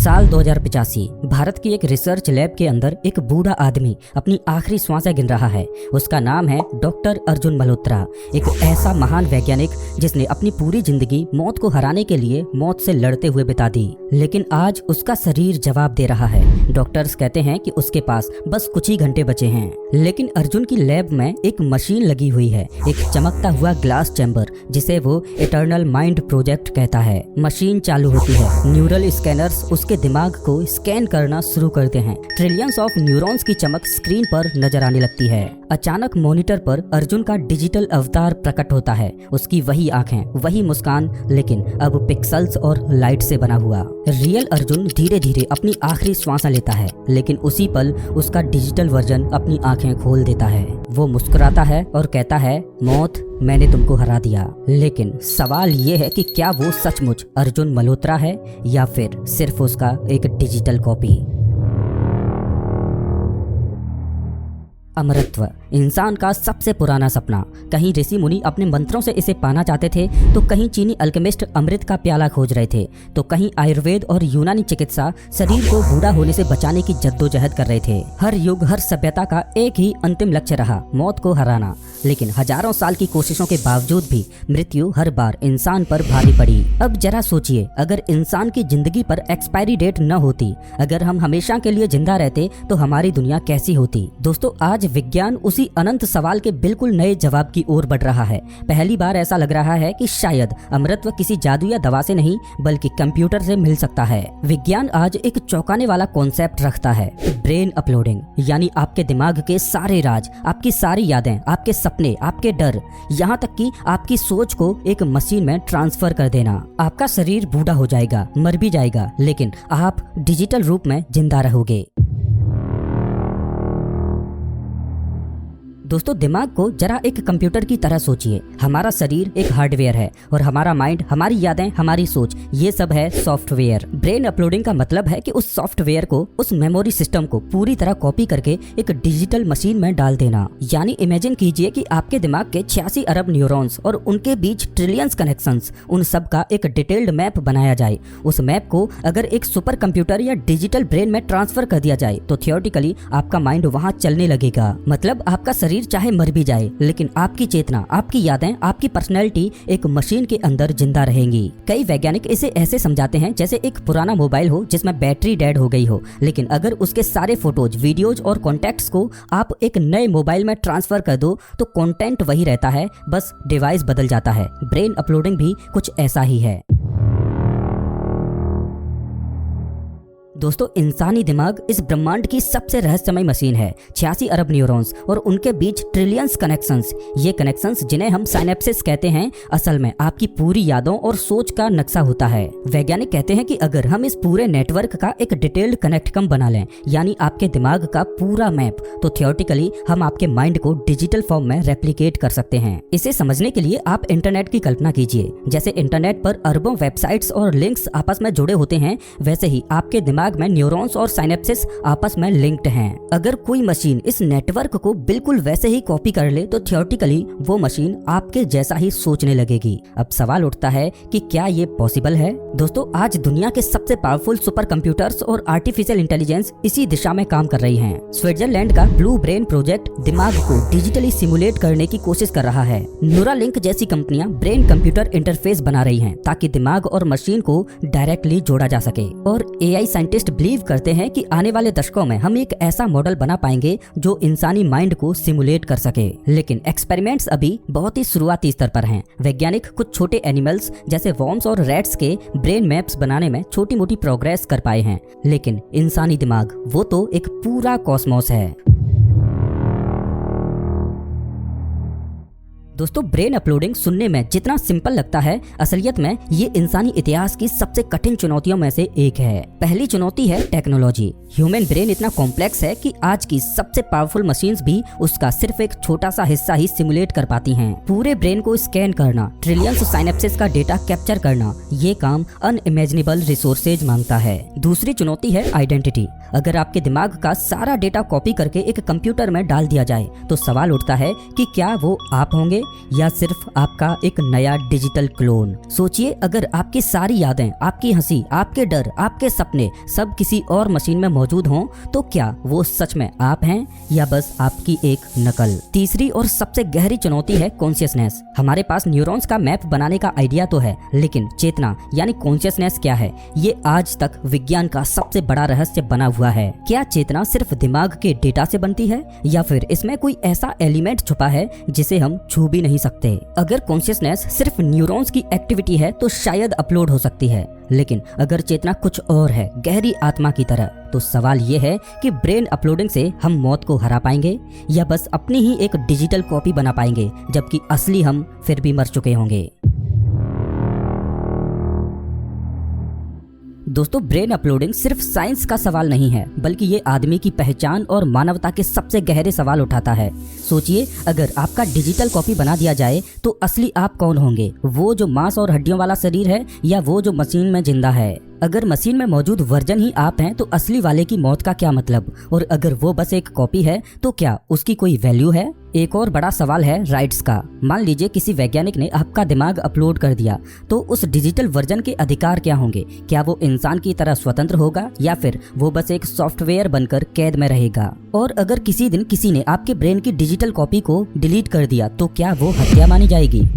साल 2085 भारत की एक रिसर्च लैब के अंदर एक बूढ़ा आदमी अपनी आखिरी सांसें गिन रहा है। उसका नाम है डॉक्टर अर्जुन मल्होत्रा, एक ऐसा महान वैज्ञानिक जिसने अपनी पूरी जिंदगी मौत को हराने के लिए मौत से लड़ते हुए बिता दी। लेकिन आज उसका शरीर जवाब दे रहा है। डॉक्टर्स कहते हैं कि उसके पास बस कुछ ही घंटे बचे हैं। लेकिन अर्जुन की लैब में एक मशीन लगी हुई है, एक चमकता हुआ ग्लास चैम्बर जिसे वो इटर्नल माइंड प्रोजेक्ट कहता है। मशीन चालू होती है, न्यूरल स्कैनर्स उसके दिमाग को स्कैन करना शुरू करते हैं। ट्रिलियंस ऑफ न्यूरॉन्स की चमक स्क्रीन पर नजर आने लगती है। अचानक मॉनिटर पर अर्जुन का डिजिटल अवतार प्रकट होता है। उसकी वही आंखें, वही मुस्कान, लेकिन अब पिक्सल्स और लाइट से बना हुआ। रियल अर्जुन धीरे धीरे अपनी आखिरी श्वास लेता है, लेकिन उसी पल उसका डिजिटल वर्जन अपनी आंखें खोल देता है। वो मुस्कुराता है और कहता है, मौत, मैंने तुमको हरा दिया। लेकिन सवाल ये है कि क्या वो सचमुच अर्जुन मल्होत्रा है या फिर सिर्फ उसका एक डिजिटल कॉपी। अमरत्व, इंसान का सबसे पुराना सपना। कहीं ऋषि मुनि अपने मंत्रों से इसे पाना चाहते थे, तो कहीं चीनी अल्केमिस्ट अमृत का प्याला खोज रहे थे, तो कहीं आयुर्वेद और यूनानी चिकित्सा शरीर को बूढ़ा होने से बचाने की जद्दोजहद कर रहे थे। हर युग, हर सभ्यता का एक ही अंतिम लक्ष्य रहा, मौत को हराना। लेकिन हजारों साल की कोशिशों के बावजूद भी मृत्यु हर बार इंसान पर भारी पड़ी। अब जरा सोचिए, अगर इंसान की जिंदगी पर एक्सपायरी डेट न होती, अगर हम हमेशा के लिए जिंदा रहते, तो हमारी दुनिया कैसी होती। दोस्तों, आज विज्ञान उसी अनंत सवाल के बिल्कुल नए जवाब की ओर बढ़ रहा है। पहली बार ऐसा लग रहा है कि शायद अमरत्व किसी जादू या दवा से नहीं, बल्कि कंप्यूटर से मिल सकता है। विज्ञान आज एक चौंकाने वाला कॉन्सेप्ट रखता है, ब्रेन अपलोडिंग, यानी आपके दिमाग के सारे राज, आपकी सारी यादें, आपके सपने, आपके डर, यहाँ तक कि आपकी सोच को एक मशीन में ट्रांसफर कर देना। आपका शरीर बूढ़ा हो जाएगा, मर भी जाएगा, लेकिन आप डिजिटल रूप में जिंदा रहोगे। दोस्तों, दिमाग को जरा एक कंप्यूटर की तरह सोचिए। हमारा शरीर एक हार्डवेयर है और हमारा माइंड, हमारी यादें, हमारी सोच, ये सब है सॉफ्टवेयर। ब्रेन अपलोडिंग का मतलब है कि उस सॉफ्टवेयर को, उस मेमोरी सिस्टम को पूरी तरह कॉपी करके एक डिजिटल मशीन में डाल देना। यानी इमेजिन कीजिए कि आपके दिमाग के 86 अरब न्यूरॉन्स और उनके बीच ट्रिलियंस कनेक्शंस, उन सब का एक डिटेल्ड मैप बनाया जाए। उस मैप को अगर एक सुपर कंप्यूटर या डिजिटल ब्रेन में ट्रांसफर कर दिया जाए, तो थियोरेटिकली आपका माइंड वहाँ चलने लगेगा। मतलब आपका शरीर चाहे मर भी जाए, लेकिन आपकी चेतना, आपकी यादें, आपकी पर्सनैलिटी एक मशीन के अंदर जिंदा रहेंगी। कई वैज्ञानिक इसे ऐसे समझाते हैं जैसे एक पुराना मोबाइल हो जिसमें बैटरी डेड हो गई हो, लेकिन अगर उसके सारे फोटोज, वीडियोज और कॉन्टैक्ट्स को आप एक नए मोबाइल में ट्रांसफर कर दो, तो कंटेंट वही रहता है, बस डिवाइस बदल जाता है। ब्रेन अपलोडिंग भी कुछ ऐसा ही है। दोस्तों, इंसानी दिमाग इस ब्रह्मांड की सबसे रहस्यमय मशीन है। 86 अरब न्यूरॉन्स और उनके बीच ट्रिलियंस कनेक्शंस। ये कनेक्शंस, जिन्हें हम साइनेप्सिस कहते हैं, असल में आपकी पूरी यादों और सोच का नक्शा होता है। वैज्ञानिक कहते हैं कि अगर हम इस पूरे नेटवर्क का एक डिटेल्ड कनेक्टकम बना लें, यानी आपके दिमाग का पूरा मैप, तो थियोरेटिकली हम आपके माइंड को डिजिटल फॉर्म में रेप्लिकेट कर सकते हैं। इसे समझने के लिए आप इंटरनेट की कल्पना कीजिए। जैसे इंटरनेट पर अरबों वेबसाइट्स और लिंक्स आपस में जुड़े होते हैं, वैसे ही आपके दिमाग में न्यूरॉन्स और साइनेप्सिस आपस में लिंक्ड हैं। अगर कोई मशीन इस नेटवर्क को बिल्कुल वैसे ही कॉपी कर ले, तो थियोरेटिकली वो मशीन आपके जैसा ही सोचने लगेगी। अब सवाल उठता है कि क्या ये पॉसिबल है? दोस्तों, आज दुनिया के सबसे पावरफुल सुपर कंप्यूटर्स और आर्टिफिशियल इंटेलिजेंस इसी दिशा में काम कर रही हैं। स्विट्जरलैंड का ब्लू ब्रेन प्रोजेक्ट दिमाग को डिजिटली सिमुलेट करने की कोशिश कर रहा है। न्यूरालिंक जैसी कंपनियां ब्रेन कंप्यूटर इंटरफेस बना रही हैं, ताकि दिमाग और मशीन को डायरेक्टली जोड़ा जा सके। और एआई साइंटिस्ट बिलीव करते हैं कि आने वाले दशकों में हम एक ऐसा मॉडल बना पाएंगे जो इंसानी माइंड को सिमुलेट कर सके। लेकिन एक्सपेरिमेंट्स अभी बहुत ही शुरुआती स्तर पर हैं। वैज्ञानिक कुछ छोटे एनिमल्स जैसे वॉर्म्स और रैट्स के ब्रेन मैप्स बनाने में छोटी मोटी प्रोग्रेस कर पाए हैं, लेकिन इंसानी दिमाग, वो तो एक पूरा कॉस्मोस है। दोस्तों, ब्रेन अपलोडिंग सुनने में जितना सिंपल लगता है, असलियत में ये इंसानी इतिहास की सबसे कठिन चुनौतियों में से एक है। पहली चुनौती है टेक्नोलॉजी। ह्यूमन ब्रेन इतना कॉम्प्लेक्स है कि आज की सबसे पावरफुल मशीन्स भी उसका सिर्फ एक छोटा सा हिस्सा ही सिमुलेट कर पाती हैं। पूरे ब्रेन को स्कैन करना, ट्रिलियंस साइनेप्सिस का डेटा कैप्चर करना, ये काम अनइमेजिनेबल रिसोर्सेज मांगता है। दूसरी चुनौती है आइडेंटिटी। अगर आपके दिमाग का सारा डेटा कॉपी करके एक कंप्यूटर में डाल दिया जाए, तो सवाल उठता है कि क्या वो आप होंगे या सिर्फ आपका एक नया डिजिटल क्लोन? सोचिए, अगर आपकी सारी यादें, आपकी हंसी, आपके डर, आपके सपने सब किसी और मशीन में मौजूद हों तो क्या वो सच में आप हैं या बस आपकी एक नकल? तीसरी और सबसे गहरी चुनौती है कॉन्शियसनेस। हमारे पास न्यूरॉन्स का मैप बनाने का आइडिया तो है, लेकिन चेतना यानी कॉन्शियसनेस क्या है, ये आज तक विज्ञान का सबसे बड़ा रहस्य बना हुआ है। क्या चेतना सिर्फ दिमाग के डेटा से बनती है या फिर इसमें कोई ऐसा एलिमेंट छुपा है जिसे हम छू भी नहीं सकते? अगर कॉन्शियसनेस सिर्फ न्यूरॉन्स की एक्टिविटी है तो शायद अपलोड हो सकती है, लेकिन अगर चेतना कुछ और है, गहरी आत्मा की तरह, तो सवाल ये है कि ब्रेन अपलोडिंग से हम मौत को हरा पाएंगे या बस अपनी ही एक डिजिटल कॉपी बना पाएंगे, जबकि असली हम फिर भी मर चुके होंगे। दोस्तों, ब्रेन अपलोडिंग सिर्फ साइंस का सवाल नहीं है, बल्कि ये आदमी की पहचान और मानवता के सबसे गहरे सवाल उठाता है। सोचिए, अगर आपका डिजिटल कॉपी बना दिया जाए तो असली आप कौन होंगे? वो जो मांस और हड्डियों वाला शरीर है या वो जो मशीन में जिंदा है? अगर मशीन में मौजूद वर्जन ही आप हैं तो असली वाले की मौत का क्या मतलब? और अगर वो बस एक कॉपी है तो क्या उसकी कोई वैल्यू है? एक और बड़ा सवाल है राइट्स का। मान लीजिए किसी वैज्ञानिक ने आपका दिमाग अपलोड कर दिया, तो उस डिजिटल वर्जन के अधिकार क्या होंगे? क्या वो इंसान की तरह स्वतंत्र होगा या फिर वो बस एक सॉफ्टवेयर बनकर कैद में रहेगा? और अगर किसी दिन किसी ने आपके ब्रेन की डिजिटल कॉपी को डिलीट कर दिया तो क्या वो हत्या मानी जाएगी?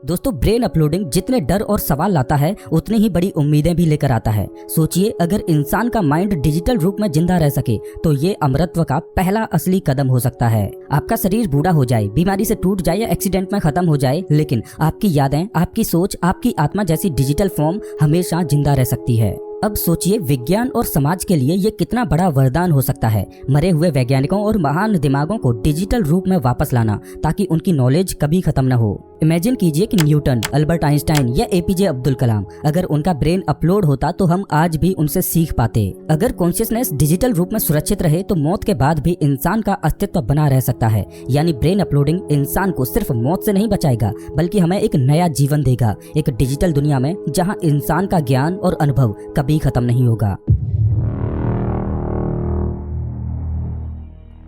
दोस्तों, ब्रेन अपलोडिंग जितने डर और सवाल लाता है उतनी ही बड़ी उम्मीदें भी लेकर आता है। सोचिए, अगर इंसान का माइंड डिजिटल रूप में जिंदा रह सके तो ये अमरत्व का पहला असली कदम हो सकता है। आपका शरीर बूढ़ा हो जाए, बीमारी से टूट जाए या एक्सीडेंट में खत्म हो जाए, लेकिन आपकी यादें, आपकी सोच, आपकी आत्मा जैसी डिजिटल फॉर्म हमेशा जिंदा रह सकती है। अब सोचिए, विज्ञान और समाज के लिए ये कितना बड़ा वरदान हो सकता है, मरे हुए वैज्ञानिकों और महान दिमागों को डिजिटल रूप में वापस लाना, ताकि उनकी नॉलेज कभी खत्म न हो। इमेजिन कीजिए कि न्यूटन, अल्बर्ट आइंस्टाइन या एपीजे अब्दुल कलाम, अगर उनका ब्रेन अपलोड होता तो हम आज भी उनसे सीख पाते। अगर कॉन्शियसनेस डिजिटल रूप में सुरक्षित रहे तो मौत के बाद भी इंसान का अस्तित्व बना रह सकता है। यानी ब्रेन अपलोडिंग इंसान को सिर्फ मौत से नहीं बचाएगा, बल्कि हमें एक नया जीवन देगा, एक डिजिटल दुनिया में जहां इंसान का ज्ञान और अनुभव कभी खत्म नहीं होगा।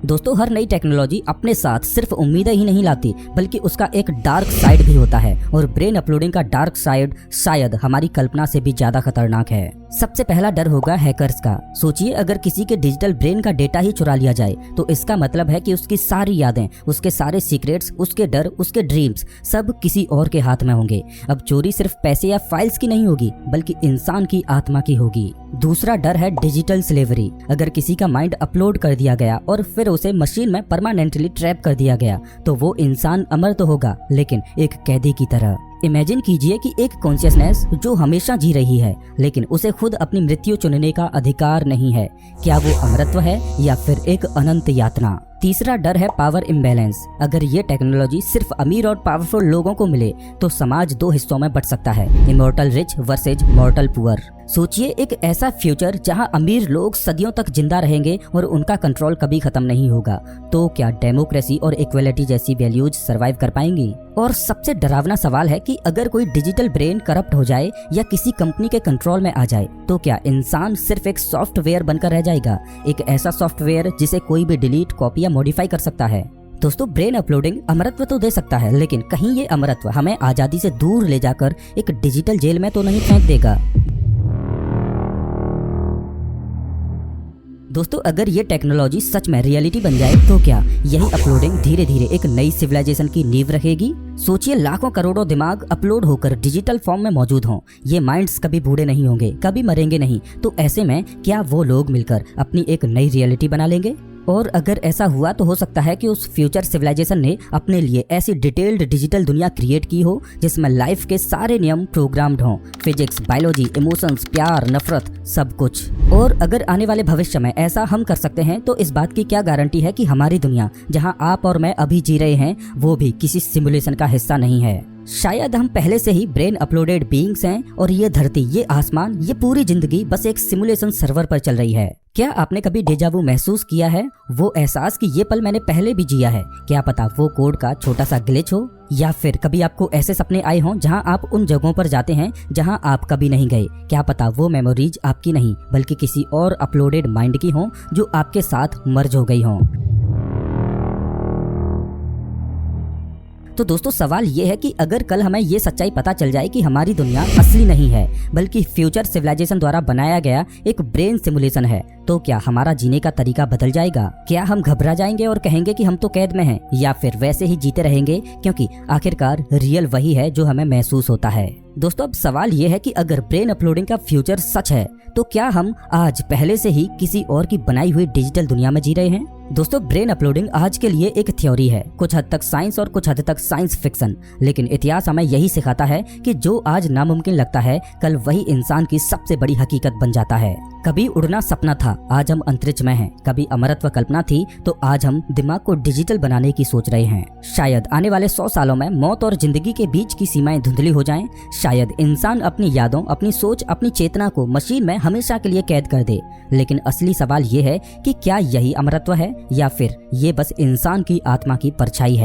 दोस्तों, हर नई टेक्नोलॉजी अपने साथ सिर्फ उम्मीदें ही नहीं लाती, बल्कि उसका एक डार्क साइड भी होता है, और ब्रेन अपलोडिंग का डार्क साइड शायद हमारी कल्पना से भी ज्यादा खतरनाक है। सबसे पहला डर होगा हैकर्स का। सोचिए, अगर किसी के डिजिटल ब्रेन का डेटा ही चुरा लिया जाए तो इसका मतलब है कि उसकी सारी यादें, उसके सारे सीक्रेट्स, उसके डर, उसके ड्रीम्स सब किसी और के हाथ में होंगे। अब चोरी सिर्फ पैसे या फाइल्स की नहीं होगी, बल्कि इंसान की आत्मा की होगी। दूसरा डर है डिजिटल स्लेवरी। अगर किसी का माइंड अपलोड कर दिया गया और फिर उसे मशीन में परमानेंटली ट्रैप कर दिया गया तो वो इंसान अमर तो होगा, लेकिन एक कैदी की तरह। इमेजिन कीजिए कि एक कॉन्शियसनेस जो हमेशा जी रही है, लेकिन उसे खुद अपनी मृत्यु चुनने का अधिकार नहीं है। क्या वो अमरत्व है या फिर एक अनंत यातना? तीसरा डर है पावर इम्बैलेंस। अगर ये टेक्नोलॉजी सिर्फ अमीर और पावरफुल लोगों को मिले तो समाज दो हिस्सों में बंट सकता है, इमॉर्टल रिच वर्सेज मॉर्टल पुअर। सोचिए, एक ऐसा फ्यूचर जहां अमीर लोग सदियों तक जिंदा रहेंगे और उनका कंट्रोल कभी खत्म नहीं होगा। तो क्या डेमोक्रेसी और इक्वलिटी जैसी वैल्यूज सर्वाइव कर पाएंगी? और सबसे डरावना सवाल है कि अगर कोई डिजिटल ब्रेन करप्ट हो जाए या किसी कंपनी के कंट्रोल में आ जाए तो क्या इंसान सिर्फ एक सॉफ्टवेयर बनकर रह जाएगा, एक ऐसा सॉफ्टवेयर जिसे कोई भी डिलीट, कॉपी या मॉडिफाई कर सकता है? दोस्तों, ब्रेन अपलोडिंग अमरत्व तो दे सकता है, लेकिन कहीं ये अमरत्व हमें आजादी से दूर ले जाकर एक डिजिटल जेल में तो नहीं फेंक देगा? दोस्तों, अगर ये टेक्नोलॉजी सच में रियलिटी बन जाए तो क्या यही अपलोडिंग धीरे धीरे एक नई सिविलाइजेशन की नींव रखेगी? सोचिए, लाखों करोड़ों दिमाग अपलोड होकर डिजिटल फॉर्म में मौजूद हों। ये माइंड्स कभी बूढ़े नहीं होंगे, कभी मरेंगे नहीं, तो ऐसे में क्या वो लोग मिलकर अपनी एक नई रियलिटी बना लेंगे? और अगर ऐसा हुआ तो हो सकता है कि उस फ्यूचर सिविलाइजेशन ने अपने लिए ऐसी डिटेल्ड डिजिटल दुनिया क्रिएट की हो जिसमें लाइफ के सारे नियम प्रोग्राम्ड हों, फिजिक्स, बायोलॉजी, इमोशंस, प्यार, नफरत, सब कुछ। और अगर आने वाले भविष्य में ऐसा हम कर सकते हैं तो इस बात की क्या गारंटी है कि हमारी दुनिया जहां आप और मैं अभी जी रहे हैं वो भी किसी सिमुलेशन का हिस्सा नहीं है? शायद हम पहले से ही ब्रेन अपलोडेड बीइंग्स हैं और ये धरती, ये आसमान, ये पूरी जिंदगी बस एक सिमुलेशन सर्वर पर चल रही है। क्या आपने कभी डेजावू महसूस किया है? वो एहसास कि ये पल मैंने पहले भी जिया है। क्या पता वो कोड का छोटा सा ग्लिच हो? या फिर कभी आपको ऐसे सपने आए हों जहां आप उन जगहों पर जाते हैं जहां आप कभी नहीं गए? क्या पता वो मेमोरीज आपकी नहीं बल्कि किसी और अपलोडेड माइंड की हों जो आपके साथ मर्ज हो गई हों। तो दोस्तों सवाल ये है कि अगर कल हमें ये सच्चाई पता चल जाए कि हमारी दुनिया असली नहीं है बल्कि फ्यूचर सिविलाइजेशन द्वारा बनाया गया एक ब्रेन सिमुलेशन है, तो क्या हमारा जीने का तरीका बदल जाएगा? क्या हम घबरा जाएंगे और कहेंगे कि हम तो कैद में हैं, या फिर वैसे ही जीते रहेंगे क्योंकि आखिरकार रियल वही है जो हमें महसूस होता है? दोस्तों अब सवाल ये है कि अगर ब्रेन अपलोडिंग का फ्यूचर सच है तो क्या हम आज पहले से ही किसी और की बनाई हुई डिजिटल दुनिया में जी रहे हैं? दोस्तों ब्रेन अपलोडिंग आज के लिए एक थ्योरी है, कुछ हद तक साइंस और कुछ हद तक साइंस फिक्शन, लेकिन इतिहास हमें यही सिखाता है कि जो आज नामुमकिन लगता है कल वही इंसान की सबसे बड़ी हकीकत बन जाता है। कभी उड़ना सपना था, आज हम अंतरिक्ष में हैं। कभी अमरत्व कल्पना थी, तो आज हम दिमाग को डिजिटल बनाने की सोच रहे हैं। शायद आने वाले 100 सालों में मौत और जिंदगी के बीच की सीमाएं धुंधली हो जाएं। शायद इंसान अपनी यादों, अपनी सोच, अपनी चेतना को मशीन में हमेशा के लिए कैद कर दे। लेकिन असली सवाल ये है कि क्या यही अमरत्व है या फिर ये बस इंसान की आत्मा की परछाई है?